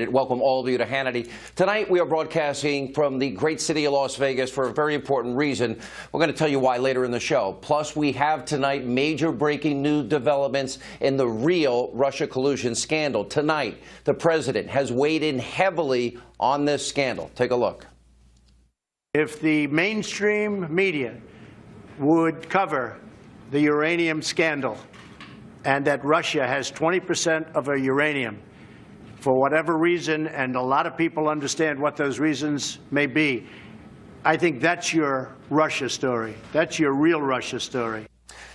Welcome all of you to Hannity. Tonight we are broadcasting from the great city of Las Vegas for a very important reason. We're going to tell you why later in the show. Plus, we have tonight major breaking news developments in the real Russia collusion scandal. Tonight, the president has weighed in heavily on this scandal. Take a look. If the mainstream media would cover the uranium scandal and that Russia has 20% of our uranium, for whatever reason, and a lot of people understand what those reasons may be, I think that's your Russia story. That's your real Russia story.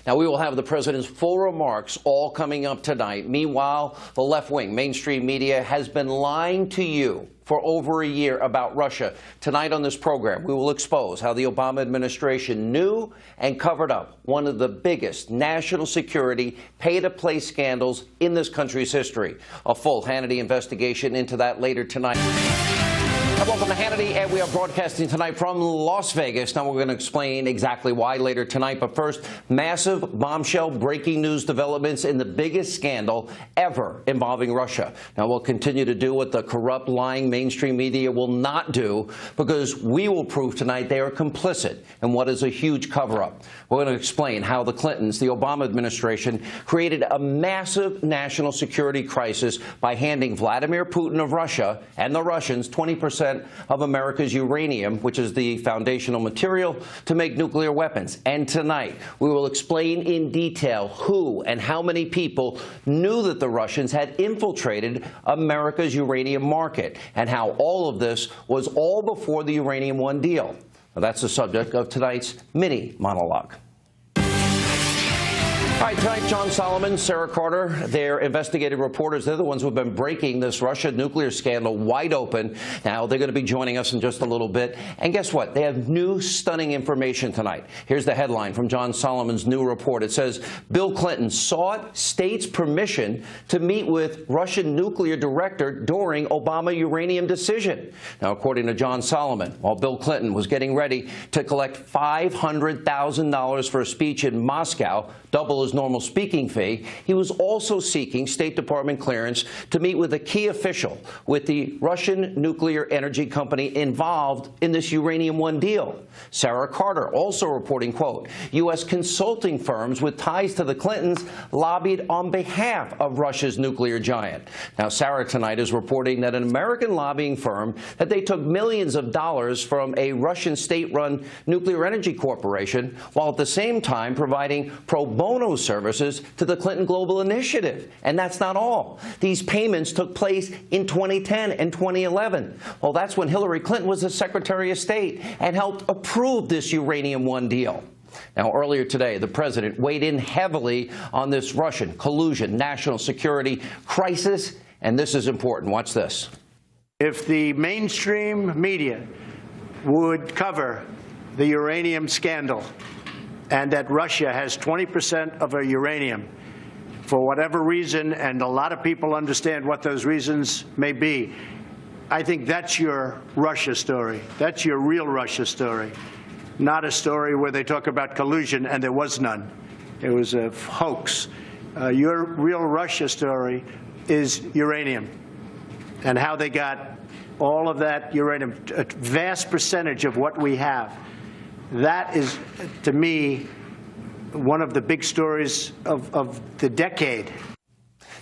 Now, we will have the president's full remarks all coming up tonight. Meanwhile, the left-wing mainstream media has been lying to you for over a year about Russia. Tonight on this program, we will expose how the Obama administration knew and covered up one of the biggest national security pay-to-play scandals in this country's history. A full Hannity investigation into that later tonight. Welcome to Hannity, and we are broadcasting tonight from Las Vegas. Now we're going to explain exactly why later tonight, but first, massive bombshell breaking news developments in the biggest scandal ever involving Russia. Now we'll continue to do what the corrupt, lying mainstream media will not do, because we will prove tonight they are complicit in what is a huge cover-up. We're going to explain how the Clintons, the Obama administration, created a massive national security crisis by handing Vladimir Putin of Russia and the Russians 20% of America's uranium, which is the foundational material to make nuclear weapons. And tonight, we will explain in detail who and how many people knew that the Russians had infiltrated America's uranium market, and how all of this was all before the Uranium One deal. Now, that's the subject of tonight's mini monologue. All right, tonight, John Solomon, Sarah Carter, they're investigative reporters. They're the ones who have been breaking this Russia nuclear scandal wide open. Now, they're going to be joining us in just a little bit. And guess what? They have new, stunning information tonight. Here's the headline from John Solomon's new report. It says, Bill Clinton sought states' permission to meet with Russian nuclear director during Obama uranium decision. Now, according to John Solomon, while Bill Clinton was getting ready to collect $500,000 for a speech in Moscow, double his normal speaking fee, he was also seeking State Department clearance to meet with a key official with the Russian nuclear energy company involved in this Uranium One deal. Sarah Carter also reporting, quote, U.S. consulting firms with ties to the Clintons lobbied on behalf of Russia's nuclear giant. Now, Sarah tonight is reporting that an American lobbying firm, that they took millions of dollars from a Russian state-run nuclear energy corporation, while at the same time providing pro bono services to the Clinton Global Initiative. And that's not all. These payments took place in 2010 and 2011. Well, that's when Hillary Clinton was the Secretary of State and helped approve this Uranium One deal. Now, earlier today, the president weighed in heavily on this Russian collusion national security crisis, and this is important. Watch this. If the mainstream media would cover the uranium scandal and that Russia has 20% of our uranium, for whatever reason, and a lot of people understand what those reasons may be, I think that's your Russia story. That's your real Russia story, not a story where they talk about collusion, and there was none. It was a hoax. Your real Russia story is uranium and how they got all of that uranium, a vast percentage of what we have. That is, to me, one of the big stories of the decade.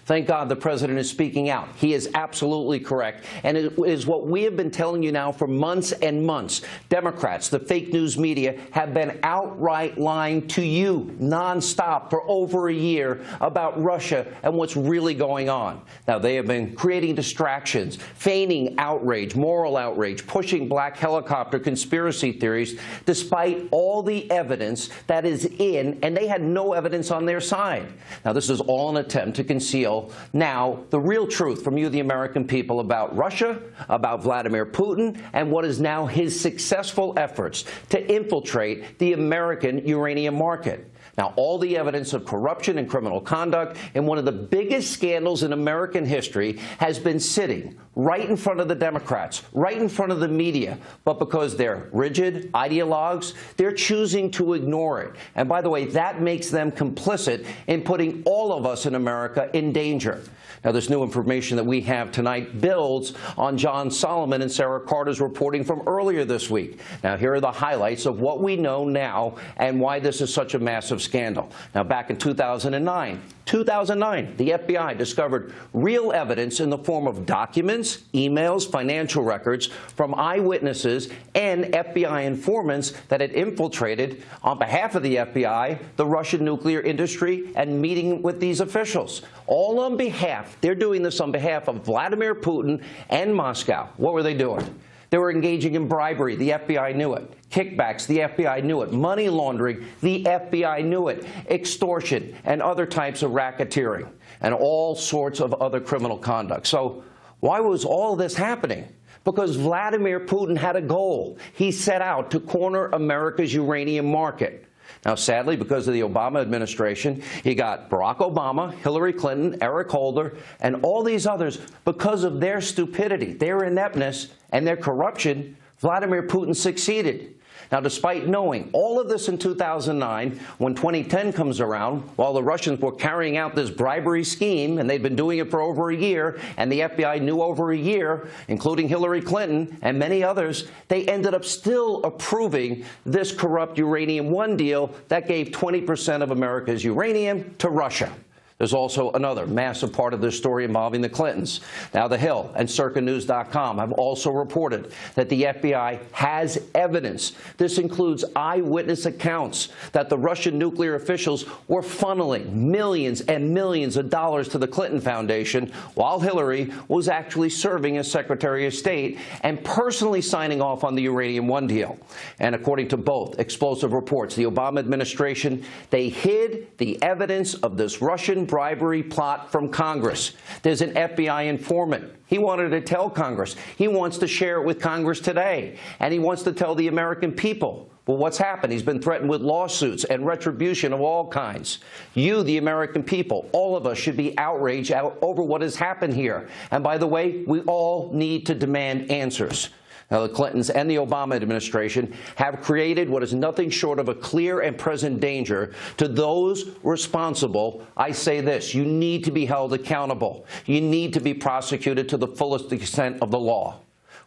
Thank God the president is speaking out. He is absolutely correct. And it is what we have been telling you now for months and months. Democrats, the fake news media, have been outright lying to you nonstop for over a year about Russia and what's really going on. Now, they have been creating distractions, feigning outrage, moral outrage, pushing black helicopter conspiracy theories, despite all the evidence that is in, and they had no evidence on their side. Now, this is all an attempt to conceal now the real truth from you, the American people, about Russia, about Vladimir Putin, and what is now his successful efforts to infiltrate the American uranium market. Now, all the evidence of corruption and criminal conduct in one of the biggest scandals in American history has been sitting right in front of the Democrats, right in front of the media. But because they're rigid ideologues, they're choosing to ignore it. And by the way, that makes them complicit in putting all of us in America in danger. Now, this new information that we have tonight builds on John Solomon and Sarah Carter's reporting from earlier this week. Now, here are the highlights of what we know now and why this is such a massive scandal. Now, back in 2009, the FBI discovered real evidence in the form of documents, emails, financial records from eyewitnesses and FBI informants that had infiltrated, on behalf of the FBI, the Russian nuclear industry and meeting with these officials. All on behalf, they're doing this on behalf of Vladimir Putin and Moscow. What were they doing? They were engaging in bribery. The FBI knew it. Kickbacks. The FBI knew it. Money laundering. The FBI knew it. Extortion and other types of racketeering and all sorts of other criminal conduct. So why was all this happening? Because Vladimir Putin had a goal. He set out to corner America's uranium market. Now, sadly, because of the Obama administration, he got Barack Obama, Hillary Clinton, Eric Holder, and all these others. Because of their stupidity, their ineptness, and their corruption, Vladimir Putin succeeded. Now, despite knowing all of this in 2009, when 2010 comes around, while the Russians were carrying out this bribery scheme, and they'd been doing it for over a year, and the FBI knew over a year, including Hillary Clinton and many others, they ended up still approving this corrupt Uranium One deal that gave 20% of America's uranium to Russia. There's also another massive part of this story involving the Clintons. Now, The Hill and CircaNews.com have also reported that the FBI has evidence. This includes eyewitness accounts that the Russian nuclear officials were funneling millions and millions of dollars to the Clinton Foundation while Hillary was actually serving as Secretary of State and personally signing off on the Uranium One deal. And according to both explosive reports, the Obama administration, they hid the evidence of this Russian bribery plot from Congress. There's an FBI informant. He wanted to tell Congress. He wants to share it with Congress today. And he wants to tell the American people. Well, what's happened? He's been threatened with lawsuits and retribution of all kinds. You, the American people, all of us should be outraged over what has happened here. And by the way, we all need to demand answers. Now, the Clintons and the Obama administration have created what is nothing short of a clear and present danger to those responsible. I say this: you need to be held accountable. You need to be prosecuted to the fullest extent of the law.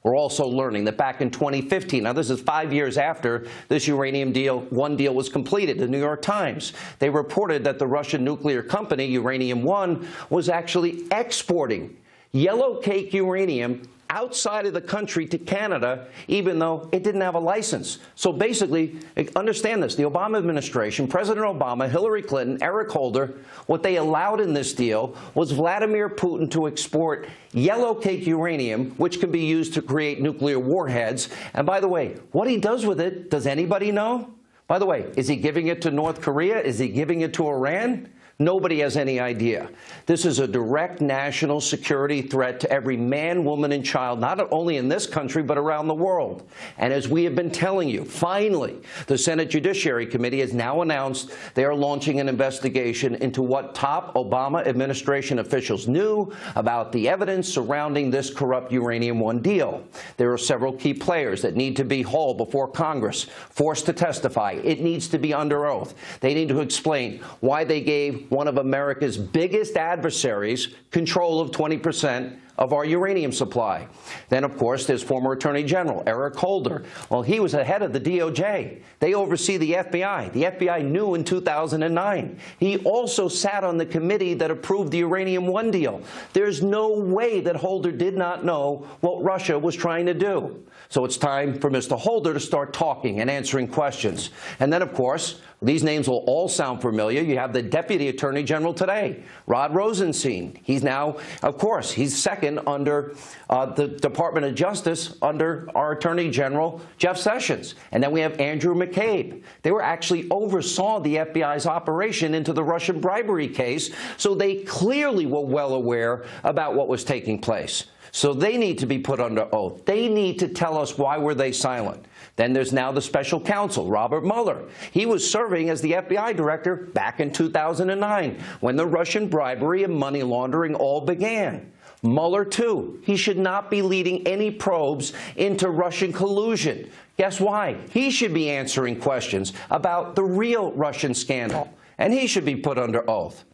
We're also learning that back in 2015, now this is 5 years after this Uranium One deal was completed, the New York Times, they reported that the Russian nuclear company, Uranium One, was actually exporting yellow cake uranium outside of the country to Canada, even though it didn't have a license. So basically, understand this, the Obama administration, President Obama, Hillary Clinton, Eric Holder, what they allowed in this deal was Vladimir Putin to export yellow cake uranium, which can be used to create nuclear warheads. And by the way, what he does with it, does anybody know? By the way, is he giving it to North Korea? Is he giving it to Iran? Nobody has any idea. This is a direct national security threat to every man, woman, and child, not only in this country, but around the world. And as we have been telling you, finally, the Senate Judiciary Committee has now announced they are launching an investigation into what top Obama administration officials knew about the evidence surrounding this corrupt Uranium One deal. There are several key players that need to be hauled before Congress, forced to testify. It needs to be under oath. They need to explain why they gave one of America's biggest adversaries control of 20% of our uranium supply. Then, of course, there's former Attorney General Eric Holder. Well, he was the head of the DOJ. They oversee the FBI. The FBI knew in 2009. He also sat on the committee that approved the Uranium One deal. There's no way that Holder did not know what Russia was trying to do. So it's time for Mr. Holder to start talking and answering questions. And then, of course, these names will all sound familiar. You have the Deputy Attorney General today, Rod Rosenstein. He's now, of course, he's second under the Department of Justice under our Attorney General, Jeff Sessions. And then we have Andrew McCabe. They were actually oversaw the FBI's operation into the Russian bribery case, so they clearly were well aware about what was taking place. So they need to be put under oath. They need to tell us why were they silent. Then there's now the special counsel, Robert Mueller. He was serving as the FBI director back in 2009 when the Russian bribery and money laundering all began. Mueller, too, he should not be leading any probes into Russian collusion. Guess why? He should be answering questions about the real Russian scandal, and he should be put under oath.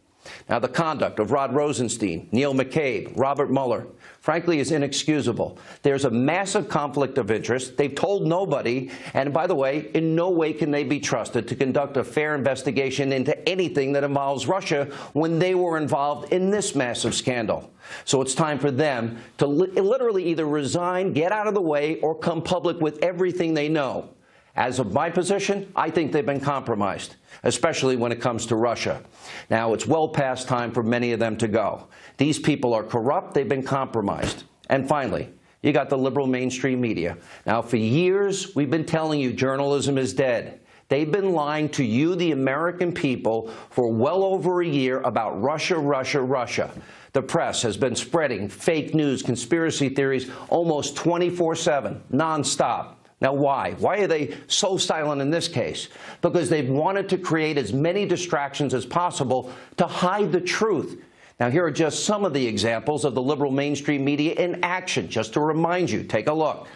Now, the conduct of Rod Rosenstein, Neil McCabe, Robert Mueller, frankly, is inexcusable. There's a massive conflict of interest. They've told nobody, and by the way, in no way can they be trusted to conduct a fair investigation into anything that involves Russia when they were involved in this massive scandal. So it's time for them to literally either resign, get out of the way, or come public with everything they know. As of my position, I think they've been compromised, especially when it comes to Russia. Now, it's well past time for many of them to go. These people are corrupt. They've been compromised. And finally, you got the liberal mainstream media. Now, for years, we've been telling you journalism is dead. They've been lying to you, the American people, for well over a year about Russia, Russia, Russia. The press has been spreading fake news, conspiracy theories almost 24/7, nonstop. Now, why? Why are they so silent in this case? Because they've wanted to create as many distractions as possible to hide the truth. Now, here are just some of the examples of the liberal mainstream media in action, just to remind you. Take a look.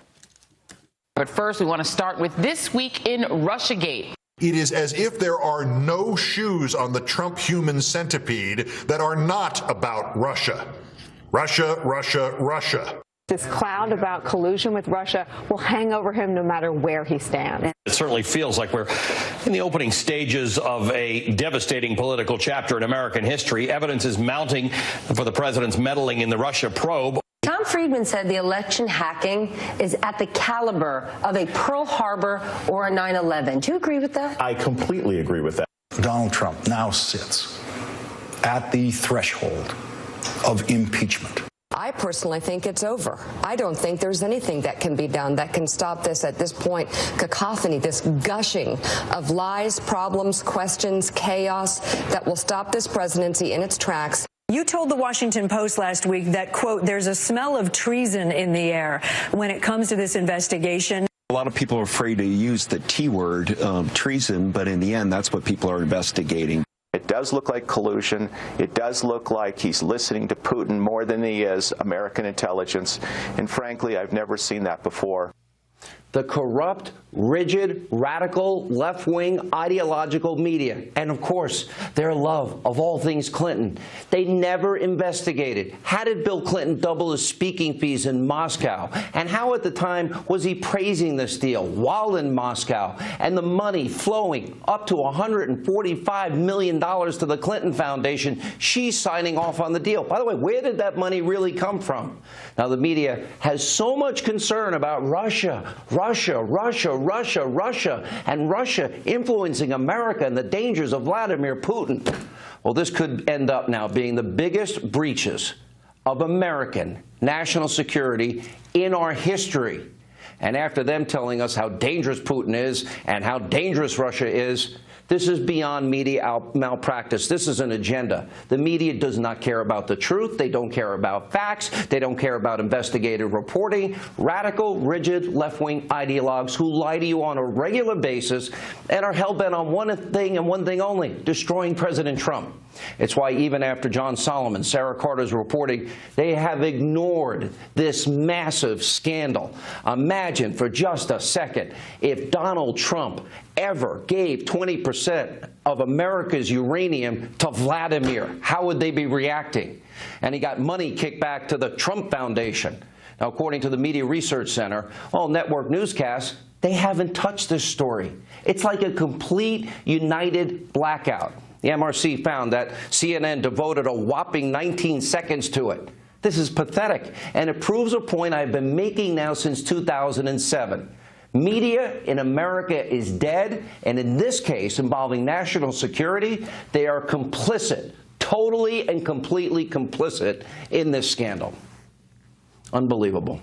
But first, we want to start with This Week in Russiagate. It is as if there are no shoes on the Trump human centipede that are not about Russia. Russia, Russia, Russia. This cloud about collusion with Russia will hang over him no matter where he stands. It certainly feels like we're in the opening stages of a devastating political chapter in American history. Evidence is mounting for the president's meddling in the Russia probe. Tom Friedman said the election hacking is at the caliber of a Pearl Harbor or a 9/11. Do you agree with that? I completely agree with that. Donald Trump now sits at the threshold of impeachment. I personally think it's over. I don't think there's anything that can be done that can stop this at this point. Cacophony, this gushing of lies, problems, questions, chaos that will stop this presidency in its tracks. You told the Washington Post last week that, quote, there's a smell of treason in the air when it comes to this investigation. A lot of people are afraid to use the T word, treason, but in the end, that's what people are investigating. It does look like collusion. It does look like he's listening to Putin more than he is American intelligence. And frankly, I've never seen that before. The corrupt, rigid, radical, left-wing, ideological media, and of course, their love of all things Clinton. They never investigated. How did Bill Clinton double his speaking fees in Moscow? And how at the time was he praising this deal while in Moscow? And the money flowing up to $145 million to the Clinton Foundation. She's signing off on the deal. By the way, where did that money really come from? Now, the media has so much concern about Russia, and Russia influencing America and the dangers of Vladimir Putin. Well, this could end up now being the biggest breaches of American national security in our history. And after them telling us how dangerous Putin is and how dangerous Russia is, this is beyond media malpractice. This is an agenda. The media does not care about the truth. They don't care about facts. They don't care about investigative reporting. Radical, rigid, left-wing ideologues who lie to you on a regular basis and are hell-bent on one thing and one thing only, destroying President Trump. It's why even after John Solomon, Sarah Carter's reporting, they have ignored this massive scandal. Imagine for just a second if Donald Trump ever gave 20% of America's uranium to Vladimir. How would they be reacting? And he got money kicked back to the Trump Foundation. Now, according to the Media Research Center, all network newscasts, they haven't touched this story. It's like a complete united blackout. The MRC found that CNN devoted a whopping 19 seconds to it. This is pathetic, and it proves a point I've been making now since 2007. Media in America is dead, and in this case involving national security, they are complicit, totally and completely complicit in this scandal. Unbelievable.